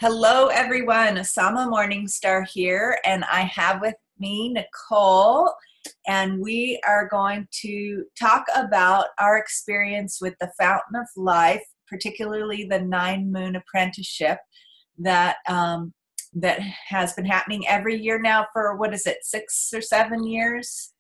Hello, everyone. Asama Morningstar here, and I have with me Nicole, and we are going to talk about our experience with the Fountain of Life, particularly the 9 Moon Apprenticeship that that has been happening every year now for what is it, 6 or 7 years?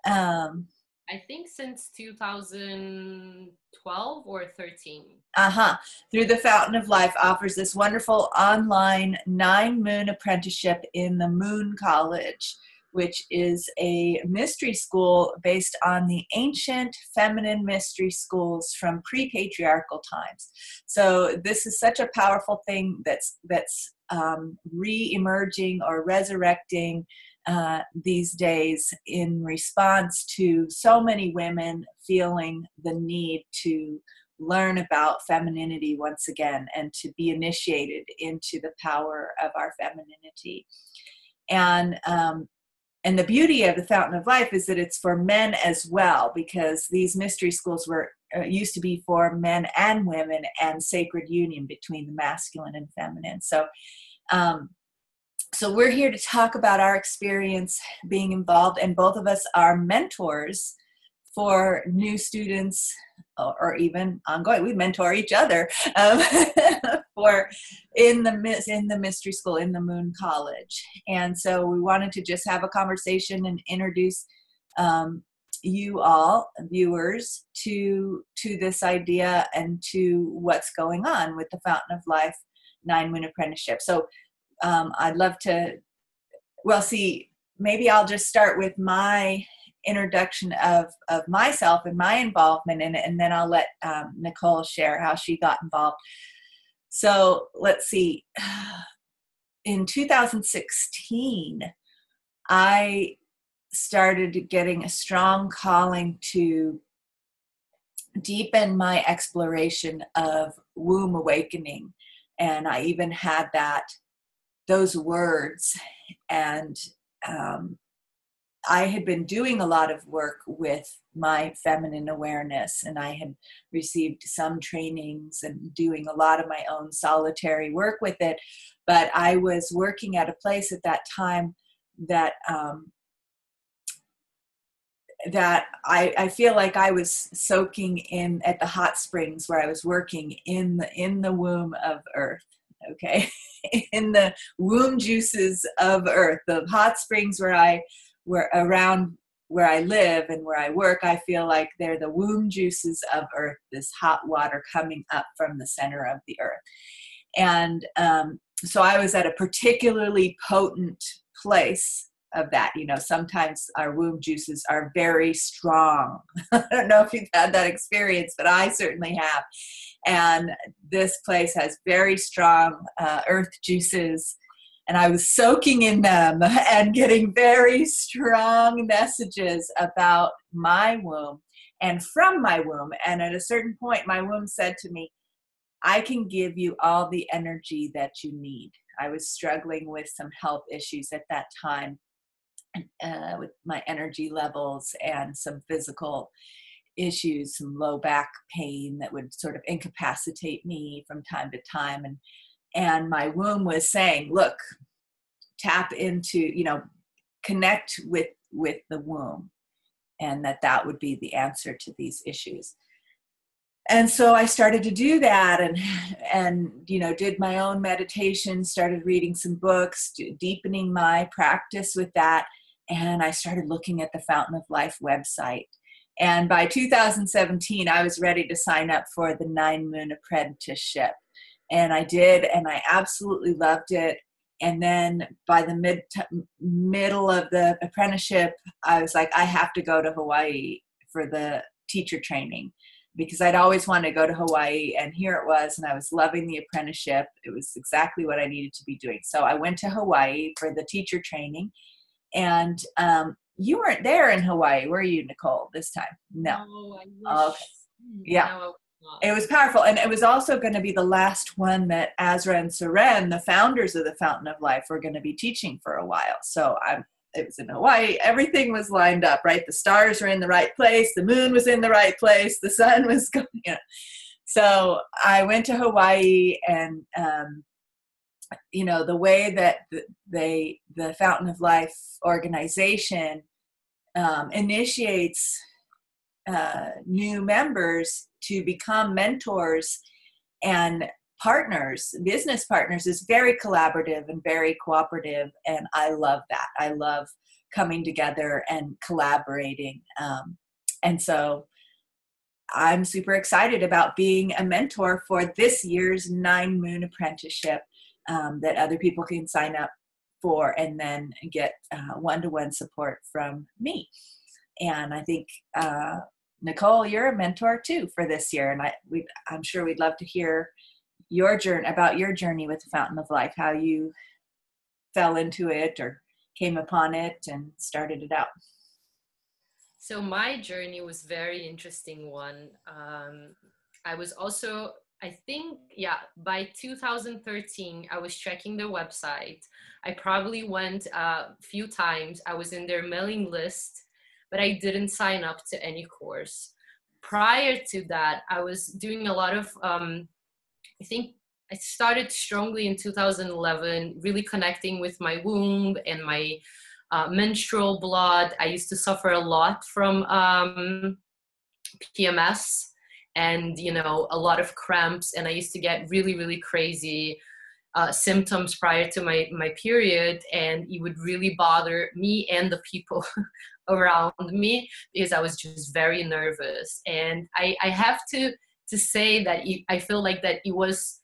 Um, I think since 2012 or 13. Uh-huh. Through the Fountain of Life offers this wonderful online 9 Moon apprenticeship in the Moon College, which is a mystery school based on the ancient feminine mystery schools from pre-patriarchal times. So this is such a powerful thing that's re-emerging or resurrecting these days in response to so many women feeling the need to learn about femininity once again and to be initiated into the power of our femininity. And the beauty of the Fountain of Life is that it's for men as well, because these mystery schools were used to be for men and women and sacred union between the masculine and feminine. So we're here to talk about our experience being involved, and both of us are mentors for new students or even ongoing. We mentor each other for in the mystery school in the Moon College. And so we wanted to just have a conversation and introduce you all viewers to this idea and to what's going on with the Fountain of Life 9 Moon Apprenticeship. So I'd love to, maybe I'll just start with my introduction of myself and my involvement in it, and then I'll let Nicole share how she got involved. So let's see. In 2016, I started getting a strong calling to deepen my exploration of womb awakening, and I even had those words, and I had been doing a lot of work with my feminine awareness, and I had received some trainings and doing a lot of my own solitary work with it. But I was working at a place at that time that I feel like I was soaking in at the hot springs where I was working in the womb of Earth. Okay, in the womb juices of Earth, the hot springs where around where I live and where I work, I feel like they're the womb juices of Earth, this hot water coming up from the center of the Earth. And so I was at a particularly potent place of that. You know, sometimes our womb juices are very strong. I don't know if you've had that experience, but I certainly have. And this place has very strong earth juices, and I was soaking in them and getting very strong messages about my womb and from my womb. And at a certain point, my womb said to me, I can give you all the energy that you need. I was struggling with some health issues at that time with my energy levels and some physical issues, some low back pain that would sort of incapacitate me from time to time. And my womb was saying, look, tap into, connect with the womb, and that would be the answer to these issues. And so I started to do that and did my own meditation, started reading some books, deepening my practice with that. And I started looking at the Fountain of Life website. And by 2017, I was ready to sign up for the 9 Moon Apprenticeship. And I did, and I absolutely loved it. And then by the middle of the apprenticeship, I was like, I have to go to Hawaii for the teacher training, because I'd always wanted to go to Hawaii, and here it was, and I was loving the apprenticeship. It was exactly what I needed to be doing. So I went to Hawaii for the teacher training, and you weren't there in Hawaii, were you, Nicole, this time? No. No, I wish. Okay. Yeah. No, It was powerful. And it was also going to be the last one that Azra and Seren, the founders of the Fountain of Life, were going to be teaching for a while. So it was in Hawaii. Everything was lined up, right? The stars were in the right place. The moon was in the right place. The sun was going. So I went to Hawaii, and you know, the way that the Fountain of Life organization initiates new members to become mentors and partners, business partners, is very collaborative and very cooperative. And I love that. I love coming together and collaborating. And so I'm super excited about being a mentor for this year's 9 Moon Apprenticeship that other people can sign up for and then get one-to-one support from me. And I think, Nicole, you're a mentor too for this year. And I'm sure we'd love to hear your journey with the Fountain of Life, how you fell into it or came upon it and started it out. So my journey was very interesting one. I was also, I think, yeah, by 2013, I was checking their website. I probably went a few times. I was in their mailing list, but I didn't sign up to any course. Prior to that, I was doing a lot of, I think I started strongly in 2011, really connecting with my womb and my menstrual blood. I used to suffer a lot from PMS and, you know, a lot of cramps. And I used to get really, really crazy symptoms prior to my period. And it would really bother me and the people around me because I was just very nervous. And I have to say that I feel like that it was,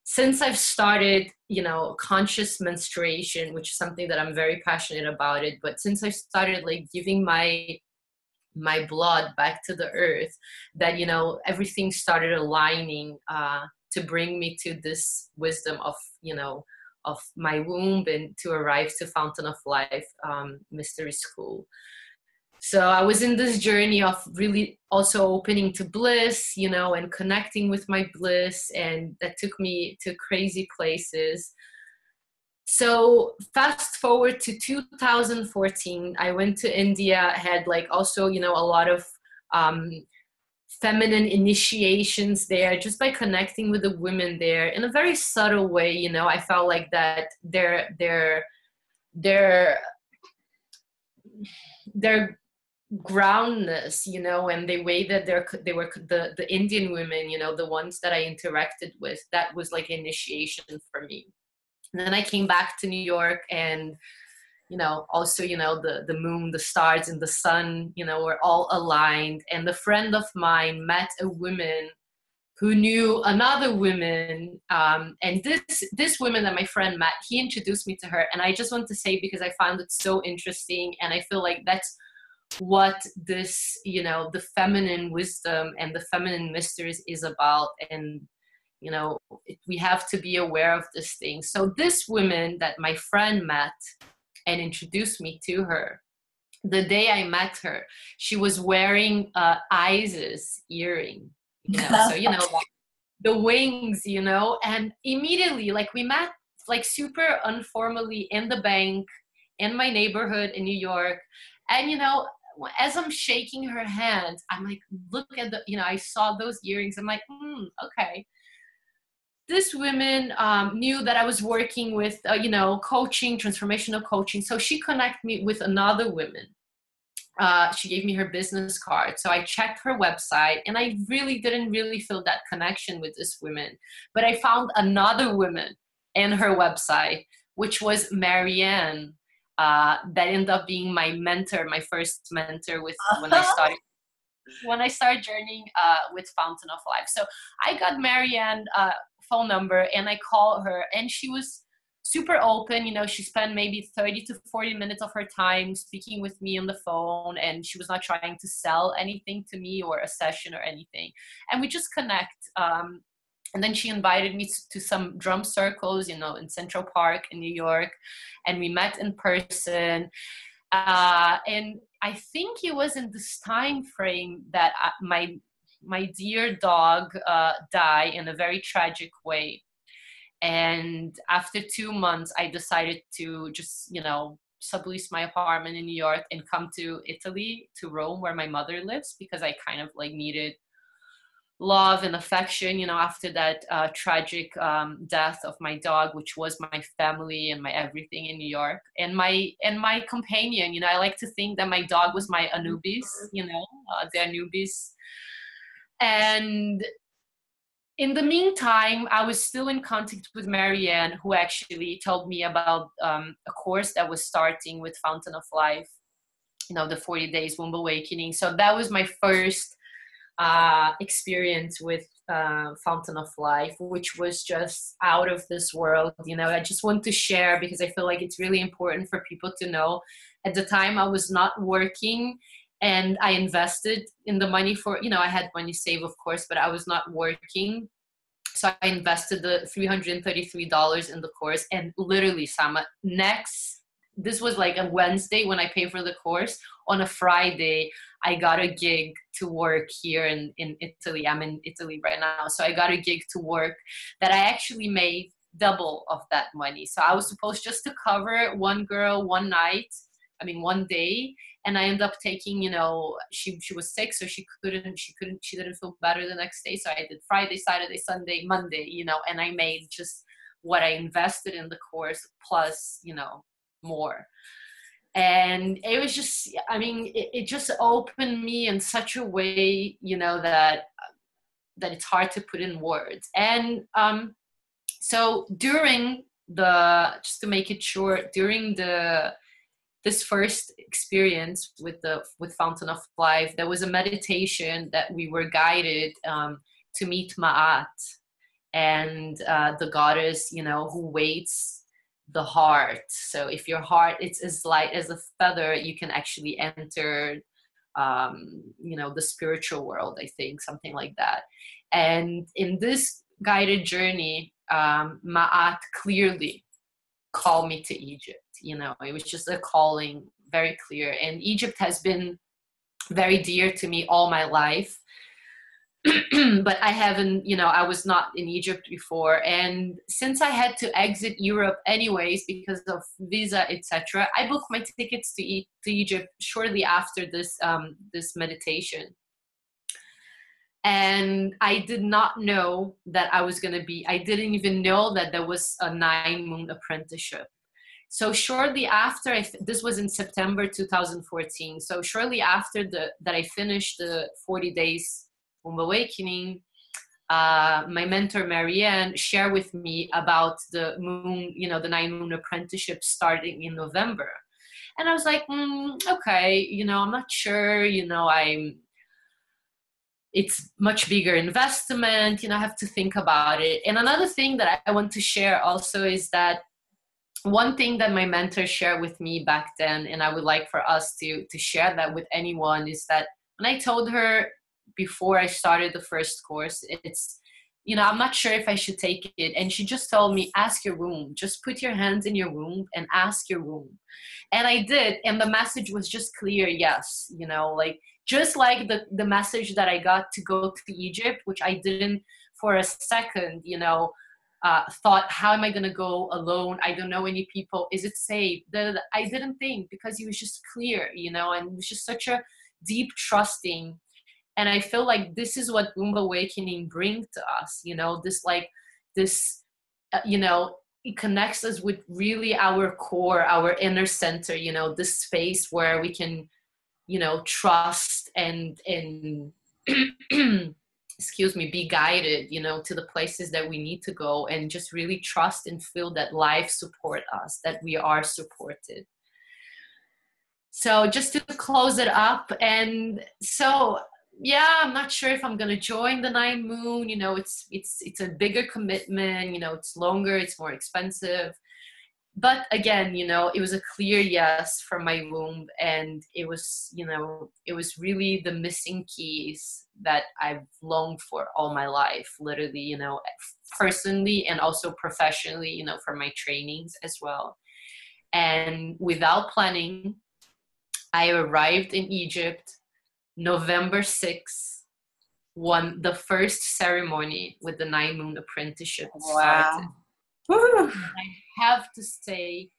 since I've started, you know, conscious menstruation, which is something that I'm very passionate about it, but since I started like giving my blood back to the earth, that, you know, everything started aligning to bring me to this wisdom of, you know, of my womb and to arrive to Fountain of Life Mystery School. So I was in this journey of really also opening to bliss, you know, and connecting with my bliss. And that took me to crazy places. So fast forward to 2014, I went to India, had like also, you know, a lot of feminine initiations there just by connecting with the women there in a very subtle way. You know, I felt like that their groundness, you know, and the way that they were the Indian women, you know, the ones that I interacted with, that was like initiation for me. And then I came back to New York, and, you know, also, you know, the moon, the stars, and the sun, you know, were all aligned. And a friend of mine met a woman who knew another woman, and this woman that my friend met, he introduced me to her. And I just want to say, because I found it so interesting, and I feel like that's what this, you know, the feminine wisdom and the feminine mysteries is about. And, you know, we have to be aware of this thing. So this woman that my friend met and introduced me to her, the day I met her, she was wearing Isis earring, you know, so, you know, like the wings, you know. And immediately, like, we met like super informally in the bank in my neighborhood in New York. And, you know, as I'm shaking her hand, I'm like, look at the, you know, I saw those earrings. I'm like, okay. This woman knew that I was working with, you know, coaching, transformational coaching. So she connected me with another woman. She gave me her business card. So I checked her website, and I really didn't really feel that connection with this woman. But I found another woman in her website, which was Marianne. That ended up being my mentor, my first mentor with when I started journeying with Fountain of Life. So I got Marianne phone number, and I called her, and she was super open. You know, she spent maybe 30 to 40 minutes of her time speaking with me on the phone, and she was not trying to sell anything to me or a session or anything. And we just connect. And then she invited me to some drum circles, you know, in Central Park in New York. And we met in person. And I think it was in this time frame that my dear dog died in a very tragic way. And after 2 months, I decided to just, you know, sublease my apartment in New York and come to Italy, to Rome, where my mother lives, because I kind of like needed love and affection, after that tragic death of my dog, which was my family and my everything in New York, and my companion. I like to think that my dog was my Anubis, the Anubis. And in the meantime, I was still in contact with Marianne, who actually told me about a course that was starting with Fountain of Life, the 40 Days Womb Awakening. So that was my first experience with Fountain of Life, which was just out of this world. I just want to share because I feel like it's really important for people to know. At the time, I was not working, and I invested in the money for, I had money saved, of course, but I was not working. So I invested the $333 in the course, and literally, Sama, this was like a Wednesday when I paid for the course. On a Friday, I got a gig to work here in Italy. I'm in Italy right now. So I got a gig to work that I actually made double of that money. So I was supposed just to cover one girl one day. And I ended up taking, she was sick, so she didn't feel better the next day. So I did Friday, Saturday, Sunday, Monday, and I made just what I invested in the course plus, more. And it was just, it just opened me in such a way, that it's hard to put in words. And so just to make it short, during this first experience with Fountain of Life, there was a meditation that we were guided to meet Ma'at, and the goddess, who waits the heart. So if your heart is as light as a feather, you can actually enter the spiritual world, I think, something like that. And in this guided journey, Ma'at clearly called me to Egypt. It was just a calling, very clear. And Egypt has been very dear to me all my life. But I haven't, I was not in Egypt before. And since I had to exit Europe anyways because of visa, etc., I booked my tickets to Egypt shortly after this meditation. And I did not know that I didn't even know that there was a 9-moon apprenticeship. So shortly after, this was in September 2014. So shortly after that I finished the 40 days Womb Awakening, my mentor Marianne shared with me about the moon, the 9-moon apprenticeship starting in November. And I was like, okay, I'm not sure, it's much bigger investment, I have to think about it. And another thing that I want to share also is that one thing that my mentor shared with me back then, and I would like for us to share that with anyone, is that when I told her before I started the first course, it's, I'm not sure if I should take it. And she just told me, ask your womb. Just put your hands in your womb and ask your womb. And I did. And the message was just clear, yes. Just like the message that I got to go to Egypt, which I didn't for a second, thought, how am I going to go alone? I don't know any people. Is it safe? I didn't think, because it was just clear, and it was just such a deep trusting. And I feel like this is what Womb Awakening brings to us, it connects us with really our core, our inner center, this space where we can, trust and excuse me, be guided, to the places that we need to go, and just really trust and feel that life support us, that we are supported. So just to close it up, and so, yeah, I'm not sure if I'm going to join the 9-moon, it's a bigger commitment, it's longer, it's more expensive. But again, it was a clear yes from my womb, and it was really the missing keys that I've longed for all my life, literally, personally and also professionally, for my trainings as well. And without planning, I arrived in Egypt November 6th, when the first ceremony with the 9-moon apprenticeship started. Wow. I have to say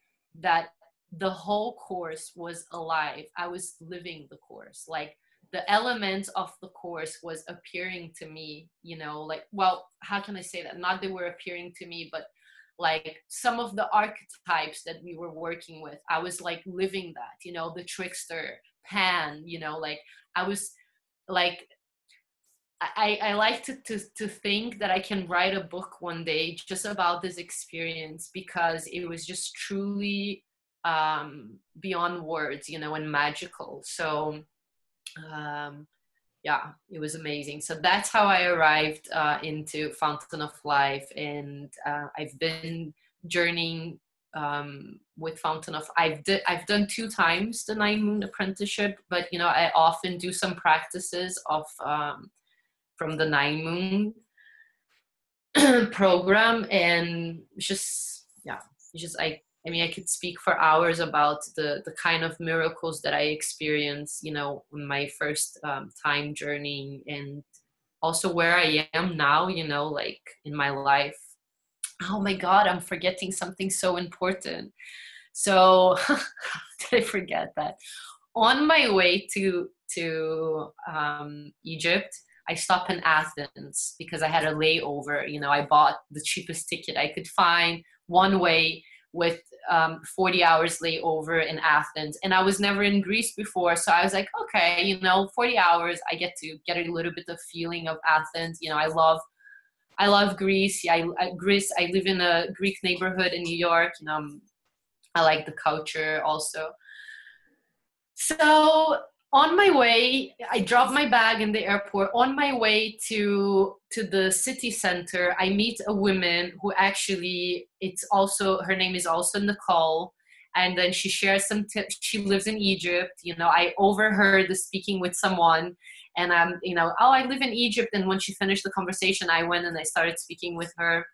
that the whole course was alive. I was living the course. Like, the elements of the course was appearing to me, you know, like, well, how can I say that? Not they were appearing to me, but like some of the archetypes that we were working with, I was like living that, you know, the trickster, Pan, you know, like I was like, I like to think that I can write a book one day just about this experience, because it was just truly beyond words, you know, and magical. So yeah, it was amazing. So that's how I arrived into Fountain of Life, and I've been journeying with Fountain of. I've done 2 times the 9 Moon apprenticeship, but you know, I often do some practices of from the 9 Moon program, and just yeah, just I mean, I could speak for hours about the kind of miracles that I experienced, you know, in my first time journeying, and also where I am now, you know, like in my life. Oh my God, I'm forgetting something so important. So did I forget that? On my way to Egypt, I stopped in Athens because I had a layover. You know, I bought the cheapest ticket I could find, one way, with 40 hours layover in Athens. And I was never in Greece before. So I was like, okay, you know, 40 hours, I get to get a little bit of feeling of Athens. You know, I love Greece. Yeah, Greece, I live in a Greek neighborhood in New York. You know, I like the culture also. So on my way, I dropped my bag in the airport. On my way to the city center, I meet a woman who actually, it's also, her name is also Nicole. And then she shares some tips. She lives in Egypt. You know, I overheard the speaking with someone, and I'm, you know, oh, I live in Egypt. And when she finished the conversation, I went and I started speaking with her.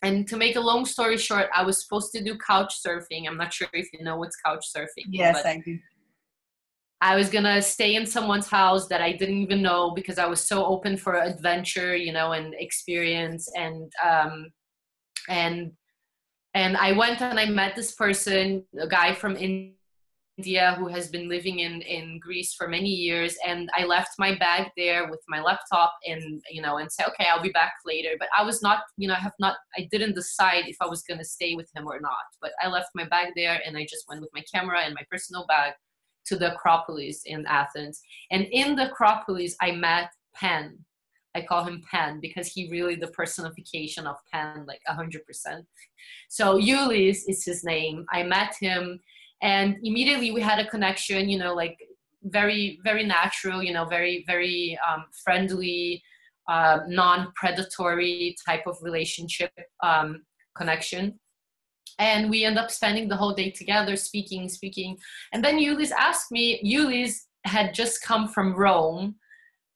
And to make a long story short, I was supposed to do couch surfing. I'm not sure if you know what's couch surfing. Yes, but I do. I was gonna stay in someone's house that I didn't even know, because I was so open for adventure, you know, and experience. And and I went and I met this person, a guy from India who has been living in Greece for many years. And I left my bag there with my laptop, and you know, and said, okay, I'll be back later. But I was not, you know, I didn't decide if I was gonna stay with him or not. But I left my bag there, and I just went with my camera and my personal bag to the Acropolis in Athens. And in the Acropolis, I met Pan. I call him Pan because he really the personification of Pan, like 100%. So Ulis is his name. I met him, and immediately we had a connection, you know, like very, very natural, you know, very, very friendly, non-predatory type of relationship connection. And we end up spending the whole day together, speaking. And then Ulis asked me, Ulis had just come from Rome.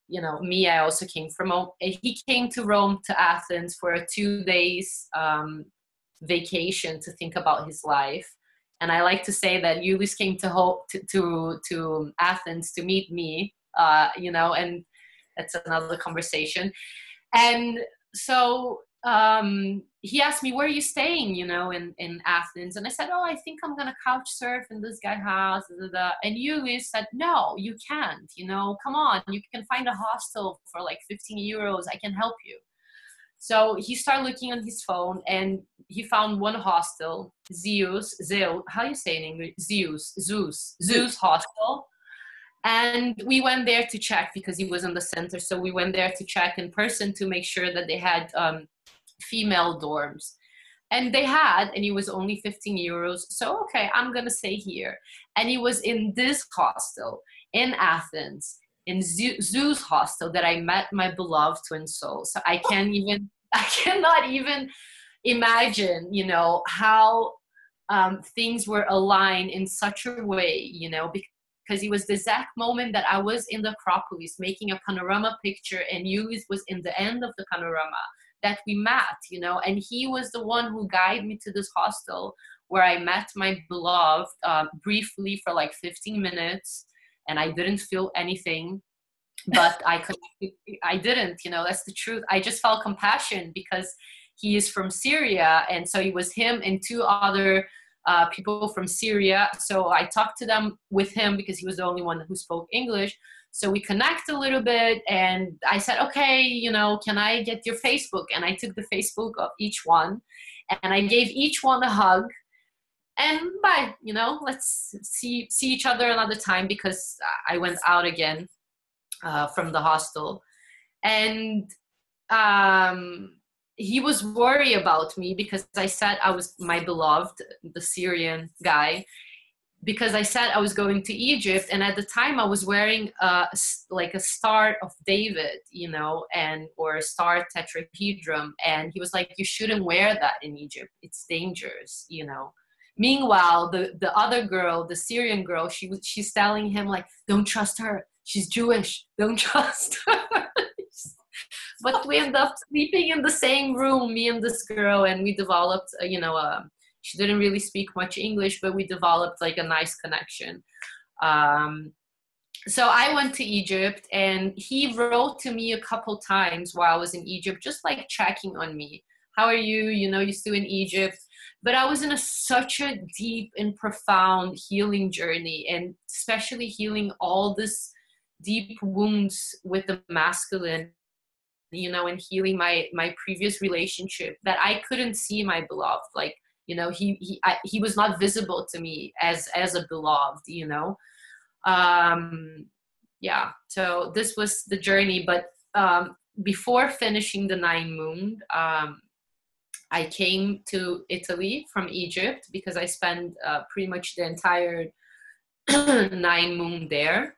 You know, me, I also came from Rome. He came to Rome, to Athens, for a 2 days vacation to think about his life. And I like to say that Ulis came to Athens to meet me, you know, and that's another conversation. And so he asked me, where are you staying, you know, in Athens? And I said, oh, I think I'm gonna couch surf in this guy's house. And Ulis said, no, you can't, you know, come on, you can find a hostel for like 15 euros. I can help you. So he started looking on his phone, and he found one hostel, Zeus, how do you say in English? Zeus hostel. And we went there to check because he was in the center. So we went there to check in person to make sure that they had female dorms. And they had, and it was only 15 euros. So, okay, I'm going to stay here. And he was in this hostel in Athens, in Zeus hostel, that I met my beloved twin soul. So I cannot even imagine, you know, how things were aligned in such a way, you know, because it was the exact moment that I was in the Acropolis making a panorama picture, and Ulis was in the end of the panorama, that we met, you know, and he was the one who guided me to this hostel where I met my beloved briefly for like 15 minutes, and I didn't feel anything, but I didn't, you know, that's the truth. I just felt compassion because he is from Syria, and so it was him and 2 other people from Syria. So I talked to them with him because he was the only one who spoke English. So we connect a little bit, and I said, okay, you know, can I get your Facebook? And I took the Facebook of each one, and I gave each one a hug. And bye, you know, let's see each other another time, because I went out again from the hostel. And he was worried about me because I said I was my beloved, the Syrian guy, because I said I was going to Egypt, and at the time I was wearing like a Star of David, you know, and or a star tetrahedron, and he was like, "You shouldn't wear that in Egypt. It's dangerous," you know. Meanwhile, the other girl, the Syrian girl, she's telling him like, "Don't trust her. She's Jewish. Don't trust her." But we ended up sleeping in the same room, me and this girl, and we developed, you know, she didn't really speak much English, but we developed like a nice connection. So I went to Egypt, and he wrote to me a couple times while I was in Egypt, just like checking on me. How are you? You know, you still in Egypt? But I was in such a deep and profound healing journey, and especially healing all this deep wounds with the masculine, you know, and healing my previous relationship, that I couldn't see my beloved. Like, you know, he was not visible to me as a beloved, you know. Yeah, so this was the journey. But before finishing the 9 moon, I came to Italy from Egypt, because I spent pretty much the entire 9 moon there.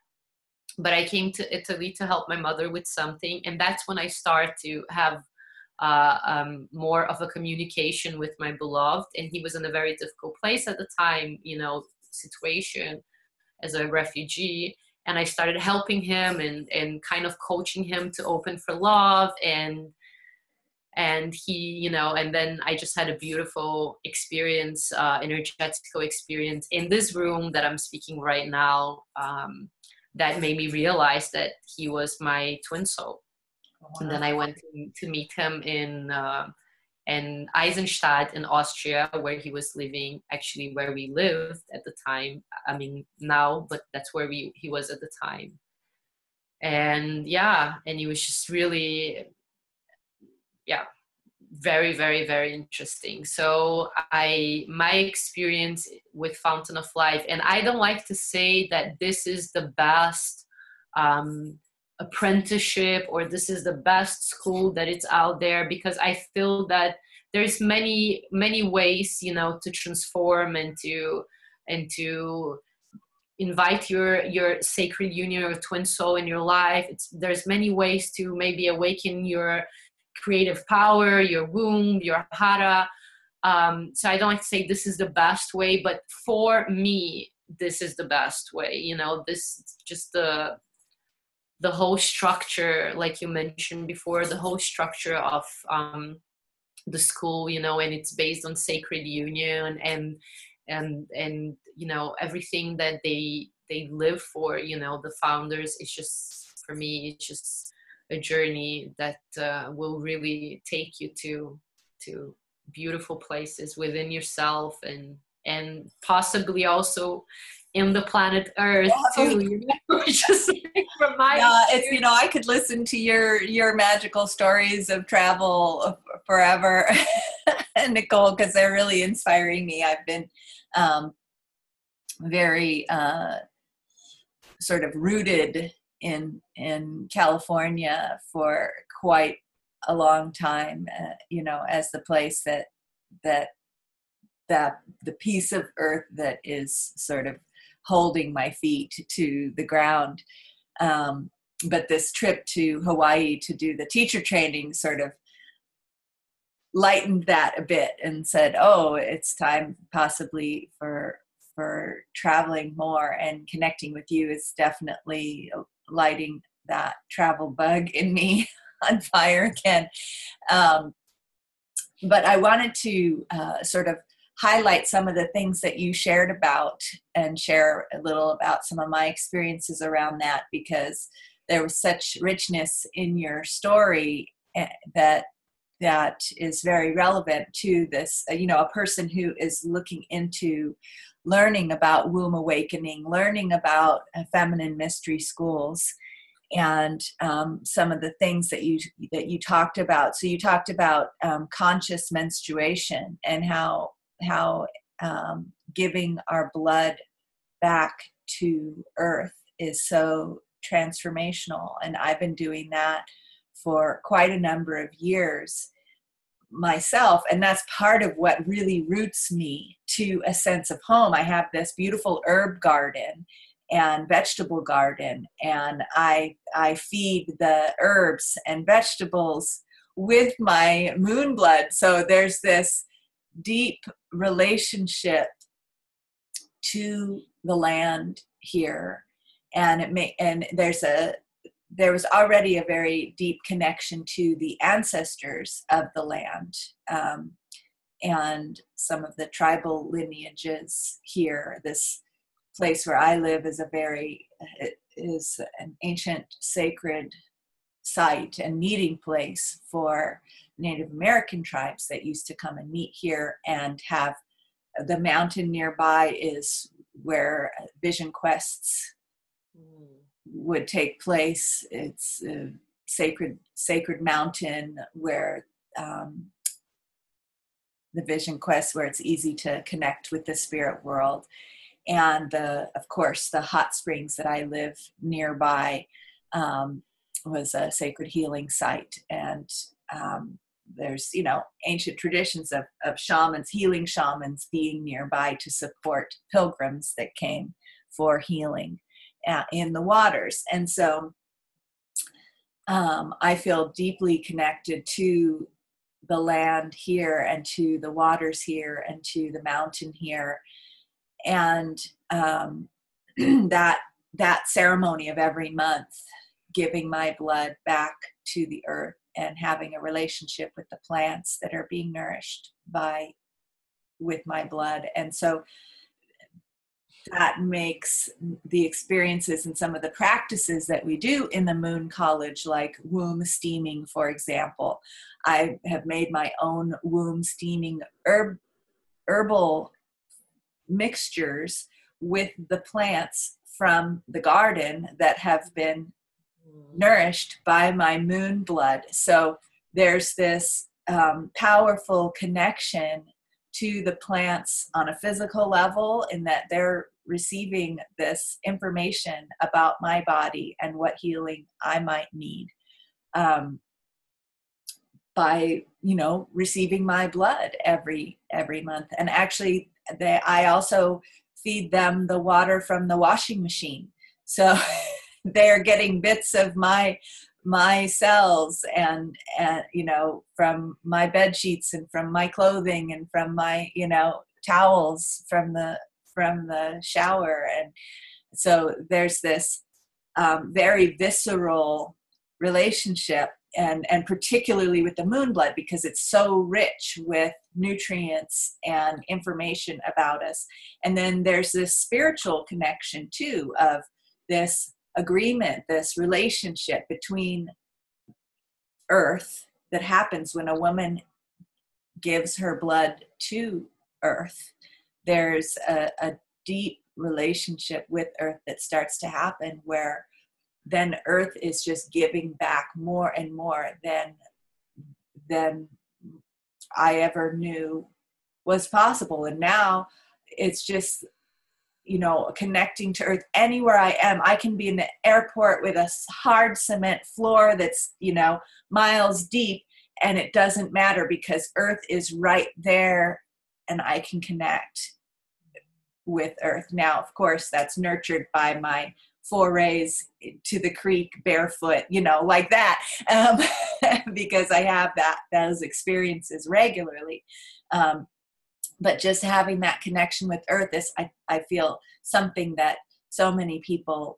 But I came to Italy to help my mother with something, and that's when I started to have more of a communication with my beloved. And he was in a very difficult place at the time, you know, situation as a refugee. And I started helping him and kind of coaching him to open for love. And he, you know, and then I just had a beautiful experience, energetical experience in this room that I'm speaking right now, that made me realize that he was my twin soul. Wow. And then I went to meet him in Eisenstadt in Austria, where he was living, actually where we lived at the time. I mean, now, but that's where he was at the time. And yeah, and he was just really, yeah, very, very, very interesting. So my experience with Fountain of Life, and I don't like to say that this is the best apprenticeship, or this is the best school that it's out there, because I feel that there's many, many ways, you know, to transform and to invite your sacred union or twin soul in your life. There's many ways to maybe awaken your creative power, your womb, your hara. So I don't like to say this is the best way, but for me, this is the best way. You know, this just the whole structure, like you mentioned before, the whole structure of the school, you know, and it's based on sacred union and you know, everything that they live for, you know, the founders. It's just, for me, it's just a journey that will really take you to beautiful places within yourself, and possibly also in the planet Earth too. You know? Just like from my it's, you know, I could listen to your magical stories of travel forever, Nicole, because they're really inspiring me. I've been very sort of rooted in California for quite a long time, you know, as the place that the piece of earth that is sort of holding my feet to the ground. But this trip to Hawaii to do the teacher training sort of lightened that a bit and said, oh, it's time possibly for traveling more, and connecting with you is definitely lighting that travel bug in me on fire again. But I wanted to sort of highlight some of the things that you shared about, and share a little about some of my experiences around that, because there was such richness in your story that that is very relevant to this, a person who is looking into learning about womb awakening, learning about feminine mystery schools, and some of the things that you talked about. So you talked about conscious menstruation and how giving our blood back to earth is so transformational, and I've been doing that for quite a number of years myself, and that's part of what really roots me to a sense of home. I have this beautiful herb garden and vegetable garden, and I feed the herbs and vegetables with my moon blood. So there's this deep relationship to the land here, and there was already a very deep connection to the ancestors of the land, and some of the tribal lineages here. This place where I live is an ancient sacred site and meeting place for Native American tribes that used to come and meet here, and have the mountain nearby is where vision quests would take place. It's a sacred mountain where the vision quest, where it's easy to connect with the spirit world. And of course, the hot springs that I live nearby was a sacred healing site. And there's, ancient traditions of shamans, healing shamans being nearby to support pilgrims that came for healing in the waters. And so I feel deeply connected to the land here, and to the waters here, and to the mountain here. And that ceremony of every month, giving my blood back to the earth and having a relationship with the plants that are being nourished with my blood. And so that makes the experiences and some of the practices that we do in the Moon College, like womb steaming, for example. I have made my own womb steaming herbal mixtures with the plants from the garden that have been nourished by my moon blood. So there's this powerful connection to the plants on a physical level, in that they're receiving this information about my body and what healing I might need by receiving my blood every month. And actually I also feed them the water from the washing machine, so they're getting bits of my cells and from my bed sheets, and from my clothing, and from my towels from the shower. And so there's this very visceral relationship, and particularly with the moon blood, because it's so rich with nutrients and information about us. And then there's this spiritual connection too, of this agreement, this relationship between earth that happens when a woman gives her blood to earth. There's a deep relationship with earth that starts to happen, where then earth is just giving back more and more than I ever knew was possible. And now it's just connecting to earth anywhere I am. I can be in the airport with a hard cement floor that's miles deep, and it doesn't matter, because earth is right there, and I can connect with earth. Now, of course, that's nurtured by my forays to the creek barefoot, like that, because I have those experiences regularly. But just having that connection with earth is, I feel, something that so many people,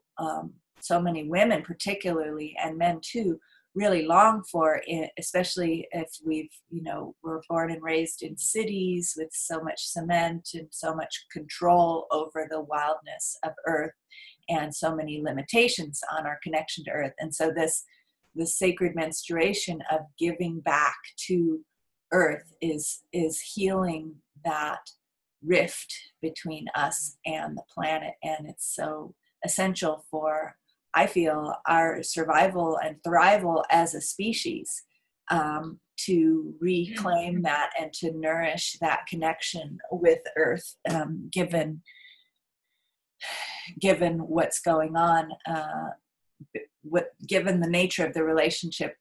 so many women particularly, and men too, really long for, especially if we're born and raised in cities with so much cement and so much control over the wildness of earth, and so many limitations on our connection to earth. And so this the sacred menstruation of giving back to earth is healing that rift between us and the planet. And it's so essential for, I feel, our survival and thrival as a species, to reclaim that and to nourish that connection with earth, given what's going on, given the nature of the relationship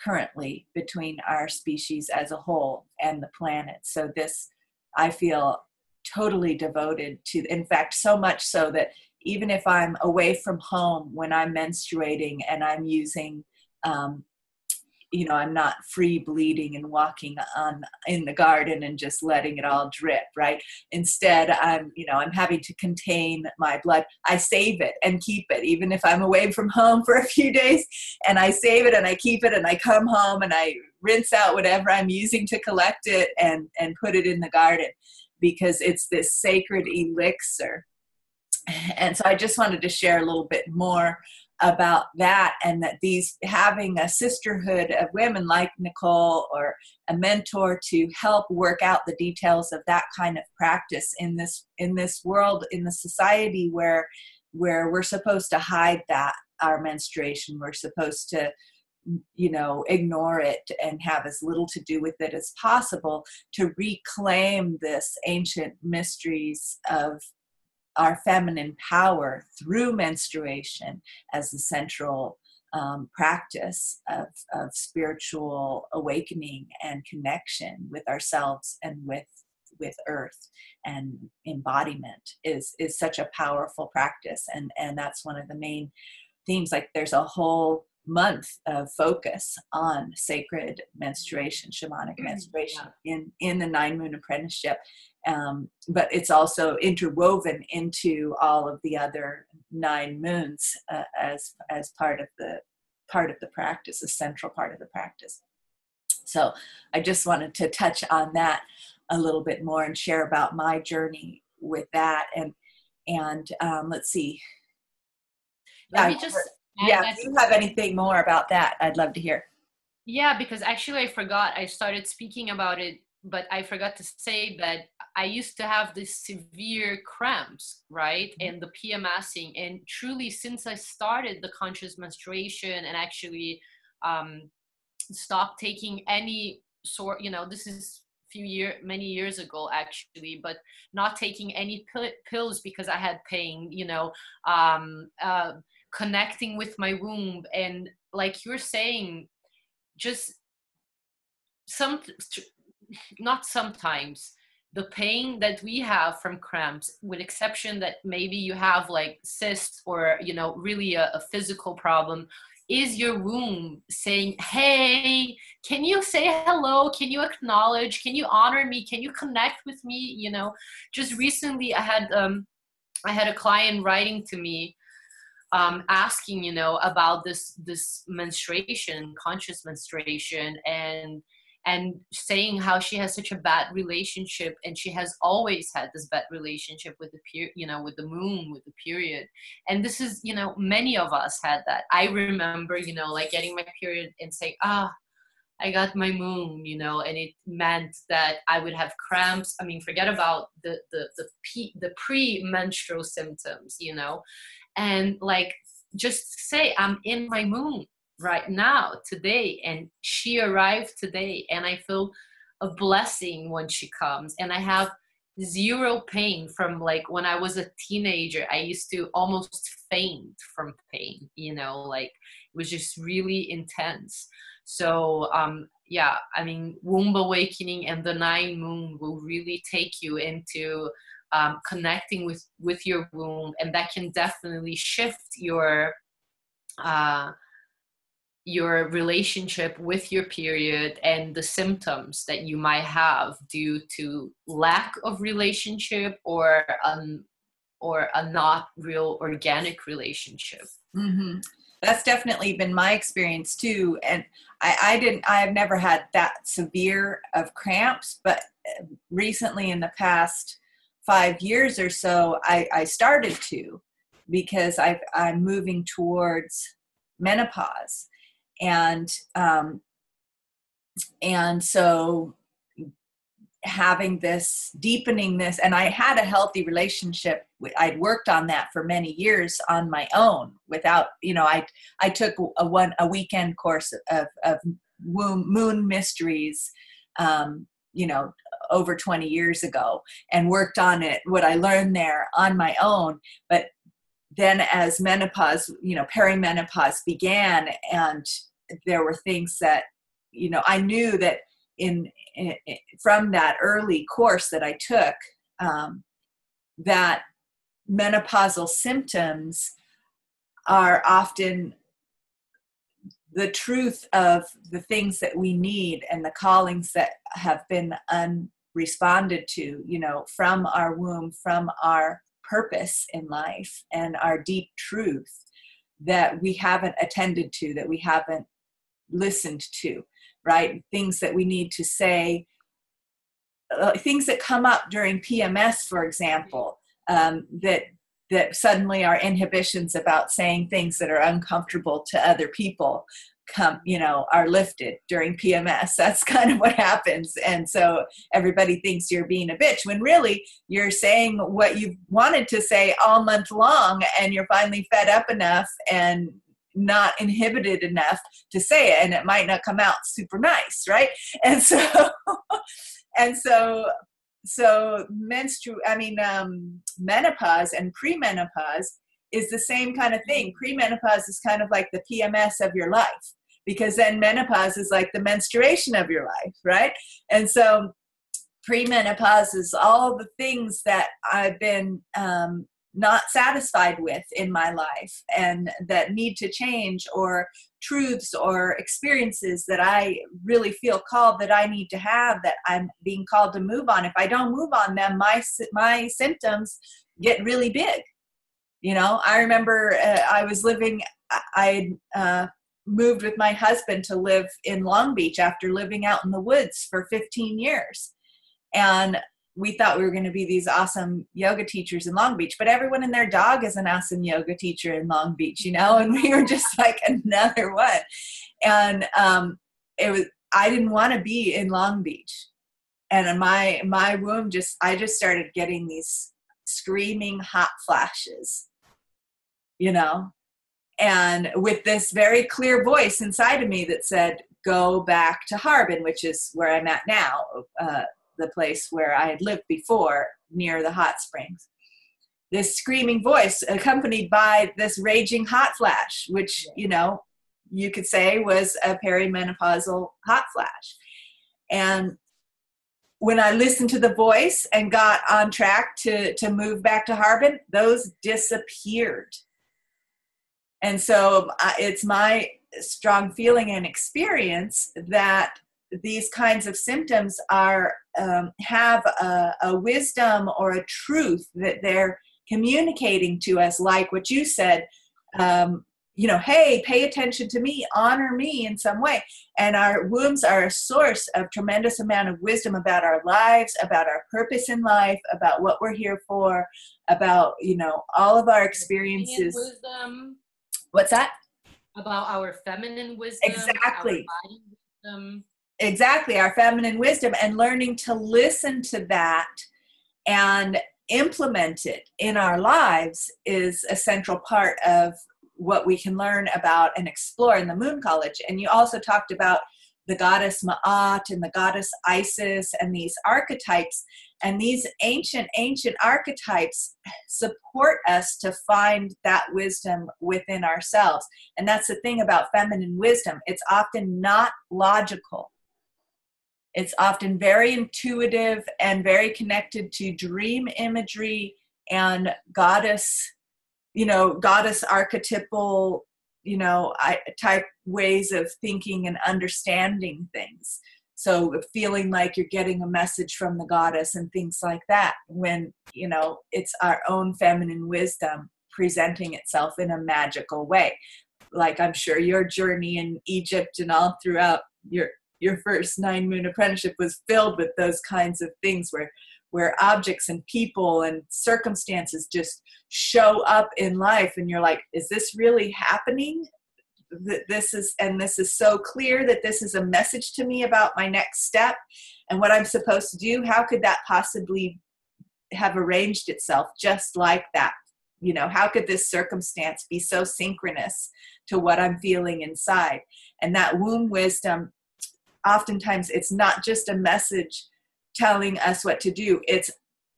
currently between our species as a whole and the planet. So this, I feel, totally devoted to, in fact, so much so that even if I'm away from home when I'm menstruating and I'm using, I'm not free bleeding and walking in the garden and just letting it all drip, right? Instead, I'm having to contain my blood. I save it and keep it, even if I'm away from home for a few days, and I save it and I keep it, and I come home and I rinse out whatever I'm using to collect it and put it in the garden, because it's this sacred elixir. And so I just wanted to share a little bit more about that, and that having a sisterhood of women like Nicole, or a mentor to help work out the details of that kind of practice in this world, in the society where we're supposed to hide our menstruation. We're supposed to, ignore it and have as little to do with it as possible, to reclaim this ancient mysteries of our feminine power through menstruation as the central practice of spiritual awakening and connection with ourselves and with earth, and embodiment is such a powerful practice. And that's one of the main themes. Like, there's a whole month of focus on sacred menstruation, shamanic menstruation, in the 9 Moon Apprenticeship. But it's also interwoven into all of the other 9 moons, as part of the practice, a central part of the practice. So I just wanted to touch on that a little bit more and share about my journey with that. And let's see. Let me just if you have anything more about that, I'd love to hear. Yeah, because actually I forgot. I started speaking about it, but I forgot to say that I used to have this severe cramps, right? And the PMSing. And truly, since I started the conscious menstruation and actually stopped taking any sort, this is many years ago actually, but not taking any pills because I had pain, connecting with my womb. And like you're saying, just not sometimes, the pain that we have from cramps, with exception that maybe you have like cysts or really a physical problem, is your womb saying, hey, can you say hello, can you acknowledge, can you honor me, can you connect with me? Just recently I had a client writing to me, asking about this menstruation, conscious menstruation, and saying how she has such a bad relationship, and she has always had this bad relationship with with the moon, with the period. And this is, many of us had that. I remember, like getting my period and saying, I got my moon, and it meant that I would have cramps. I mean, forget about the pre-menstrual symptoms, and like just say, I'm in my moon right now, today, and she arrived today, and I feel a blessing when she comes, and I have zero pain. From like when I was a teenager, I used to almost faint from pain, like it was just really intense. So yeah, I mean, womb awakening and the 9 moon will really take you into connecting with your womb, and that can definitely shift your relationship with your period and the symptoms that you might have due to lack of relationship or a not real organic relationship. Mm-hmm. That's definitely been my experience too. And I've never had that severe of cramps, but recently in the past 5 years or so, I started to, because I'm moving towards menopause. And and so having this, deepening this, and I had a healthy relationship. I'd worked on that for many years on my own without, I took a weekend course of moon mysteries, over 20 years ago, and worked on it, what I learned there on my own. But then as menopause, perimenopause began, and there were things that, I knew that from that early course that I took, that menopausal symptoms are often the truth of the things that we need and the callings that have been unresponded to, from our womb, from our purpose in life and our deep truth that we haven't attended to, that we haven't listened to, right? Things that we need to say, things that come up during PMS, for example, that suddenly our inhibitions about saying things that are uncomfortable to other people are lifted during PMS. That's kind of what happens. And so everybody thinks you're being a bitch when really you're saying what you wanted to say all month long, and you're finally fed up enough and not inhibited enough to say it, and it might not come out super nice, right? And so menopause and premenopause is the same kind of thing. Premenopause is kind of like the PMS of your life, because then menopause is like the menstruation of your life, right? And so premenopause is all the things that I've been not satisfied with in my life and that need to change, or truths or experiences that I really feel called that I need to have, that I'm being called to move on. If I don't move on them, my symptoms get really big. I remember I moved with my husband to live in Long Beach after living out in the woods for 15 years. And we thought we were going to be these awesome yoga teachers in Long Beach, but everyone and their dog is an awesome yoga teacher in Long Beach, and we were just like another one. And I didn't want to be in Long Beach. And my womb I just started getting these screaming hot flashes, and with this very clear voice inside of me that said, go back to Harbin, which is where I'm at now, the place where I had lived before, near the hot springs. This screaming voice accompanied by this raging hot flash, which, you could say was a perimenopausal hot flash. And when I listened to the voice and got on track to move back to Harbin, those disappeared. And so it's my strong feeling and experience that these kinds of symptoms have a wisdom or a truth that they're communicating to us, like what you said, hey, pay attention to me, honor me in some way. And our wombs are a source of tremendous amount of wisdom about our lives, about our purpose in life, about what we're here for, about, all of our experiences. Wisdom. What's that? About our feminine wisdom. Exactly. Our body wisdom. Exactly, our feminine wisdom, and learning to listen to that and implement it in our lives is a central part of what we can learn about and explore in the Moon College. And you also talked about the goddess Ma'at and the goddess Isis and these archetypes. And these ancient archetypes support us to find that wisdom within ourselves. And that's the thing about feminine wisdom. It's often not logical. It's often very intuitive and very connected to dream imagery and goddess archetypal, type ways of thinking and understanding things. So feeling like you're getting a message from the goddess and things like that, when, it's our own feminine wisdom presenting itself in a magical way. Like, I'm sure your journey in Egypt and all throughout your first 9 moon apprenticeship was filled with those kinds of things where objects and people and circumstances just show up in life, and you're like, is this really happening? this is so clear that this is a message to me about my next step and what I'm supposed to do. How could that possibly have arranged itself just like that? You know, how could this circumstance be so synchronous to what I'm feeling inside? And that womb wisdom, oftentimes it's not just a message telling us what to do. It's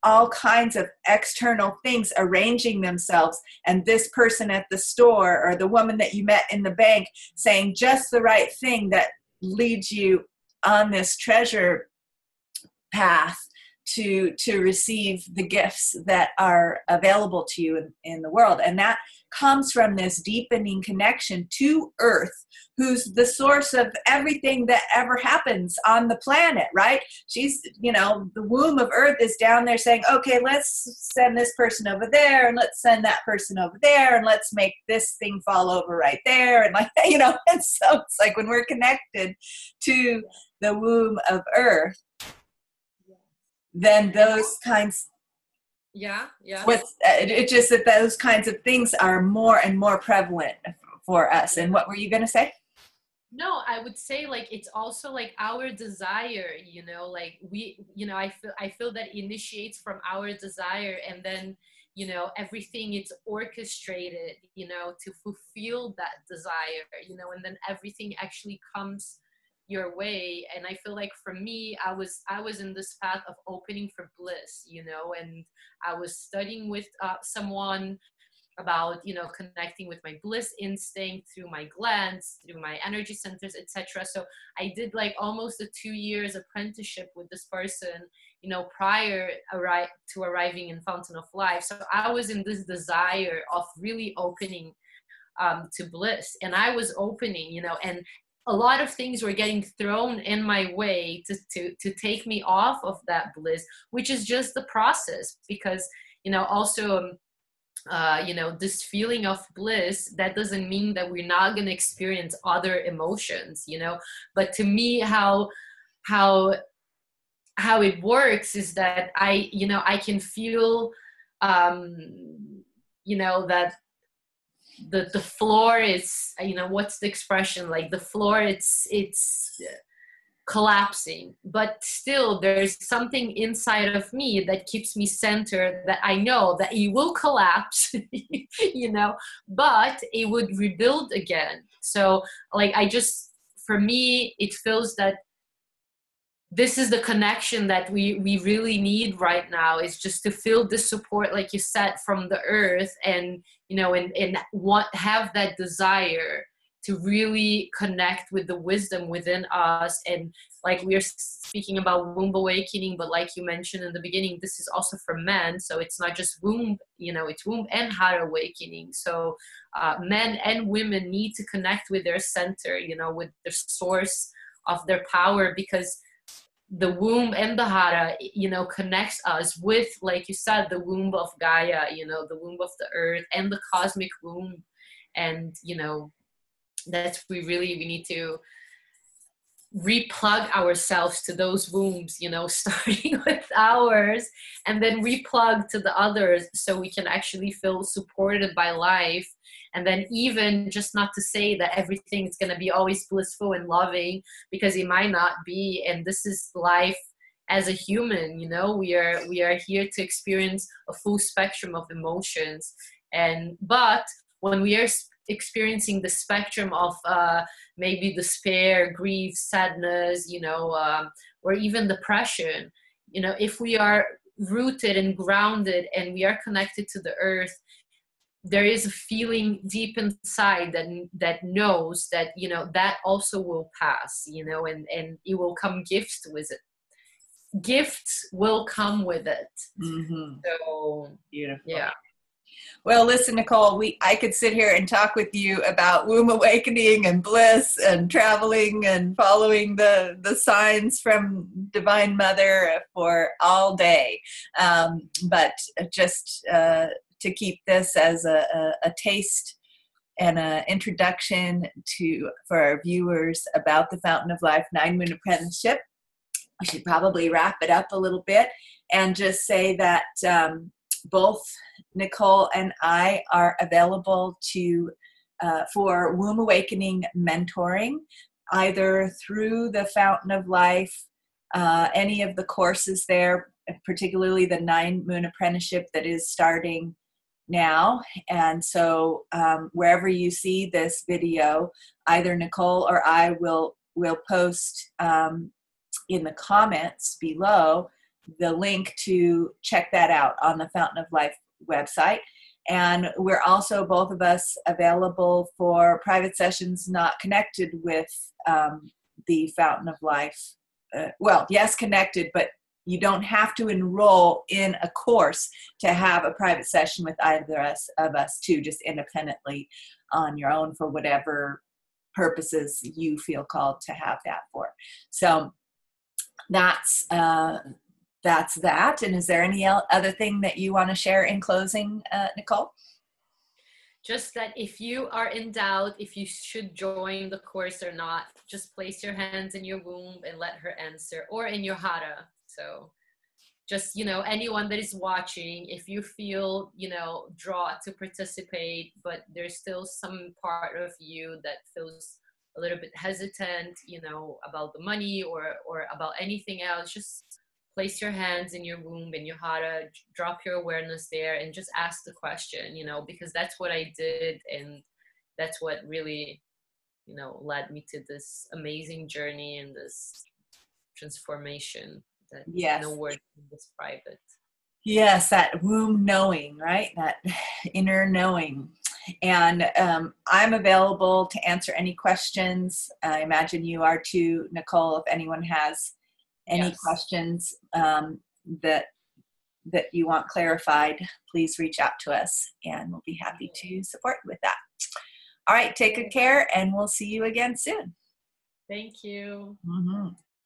all kinds of external things arranging themselves, and this person at the store or the woman that you met in the bank saying just the right thing that leads you on this treasure path to receive the gifts that are available to you in the world. And that comes from this deepening connection to Earth, who's the source of everything that ever happens on the planet, right? She's, you know, the womb of Earth is down there saying, okay, let's send this person over there, and let's send that person over there, and let's make this thing fall over right there. And like, you know, and so it's like when we're connected to the womb of Earth, then those kinds, it's just that those kinds of things are more and more prevalent for us. And what were you going to say? No, I would say like it's also like our desire, you know, like we, you know, I feel that initiates from our desire, and then, you know, everything is orchestrated, you know, to fulfill that desire, you know, and then everything actually comes your way. And I feel like for me, I was in this path of opening for bliss, you know, and I was studying with someone about, you know, connecting with my bliss instinct through my glands, through my energy centers, etc. So I did like almost a 2 years apprenticeship with this person, you know, prior to arriving in Fountain of Life. So I was in this desire of really opening to bliss, and I was opening, you know, and a lot of things were getting thrown in my way to take me off of that bliss, which is just the process. Because, you know, also, you know, this feeling of bliss, that doesn't mean that we're not going to experience other emotions, you know. But to me, how it works is that you know, I can feel, you know, that the floor is, you know, what's the expression, like the floor, it's collapsing, but still there's something inside of me that keeps me centered, that I know that it will collapse, you know, but it would rebuild again. So like, for me, it feels that this is the connection that we really need right now, is just to feel the support, like you said, from the earth, and, you know, and have that desire to really connect with the wisdom within us. And like, we're speaking about womb awakening, but like you mentioned in the beginning, this is also for men. So it's not just womb, you know, it's womb and heart awakening. So men and women need to connect with their center, you know, with the source of their power, because the womb and the hara, you know, connects us with, like you said, the womb of Gaia, you know, the womb of the earth and the cosmic womb. And, you know, we need to replug ourselves to those wombs, you know, starting with ours, and then replug to the others, so we can actually feel supported by life. And then, even just not to say that everything is going to be always blissful and loving, because it might not be. And this is life as a human, you know, we are here to experience a full spectrum of emotions. But when we are experiencing the spectrum of maybe despair, grief, sadness, you know, or even depression, you know, if we are rooted and grounded and we are connected to the earth, there is a feeling deep inside that knows that, you know, that also will pass, you know, and it will come gifts with it. Gifts will come with it. Mm-hmm. So beautiful. Yeah. Well, listen, Nicole, I could sit here and talk with you about womb awakening and bliss and traveling and following the signs from Divine Mother for all day. But just to keep this as a taste and an introduction for our viewers about the Fountain of Life 9-Moon Apprenticeship, we should probably wrap it up a little bit and just say that both Nicole and I are available to for womb awakening mentoring, either through the Fountain of Life, any of the courses there, particularly the 9-moon apprenticeship that is starting now. And so wherever you see this video, either Nicole or I will post in the comments below the link to check that out on the Fountain of Life website. And we're also, both of us, available for private sessions not connected with the Fountain of Life. Well, yes, connected, but you don't have to enroll in a course to have a private session with either of us two, just independently on your own for whatever purposes you feel called to have that for. So that's that. And is there any other thing that you want to share in closing, Nicole? Just that if you are in doubt if you should join the course or not, just place your hands in your womb and let her answer, or in your hara. So just, anyone that is watching, if you feel, drawn to participate, but there's still some part of you that feels a little bit hesitant, about the money or about anything else, just place your hands in your womb, in your hara, drop your awareness there and just ask the question, because that's what I did. And that's what really, led me to this amazing journey and this transformation that no word can describe it. Yes, that womb knowing, right? That inner knowing. And I'm available to answer any questions. I imagine you are too, Nicole, if anyone has any questions that you want clarified, please reach out to us and we'll be happy to support with that. All right, take good care and we'll see you again soon. Thank you. Mm-hmm.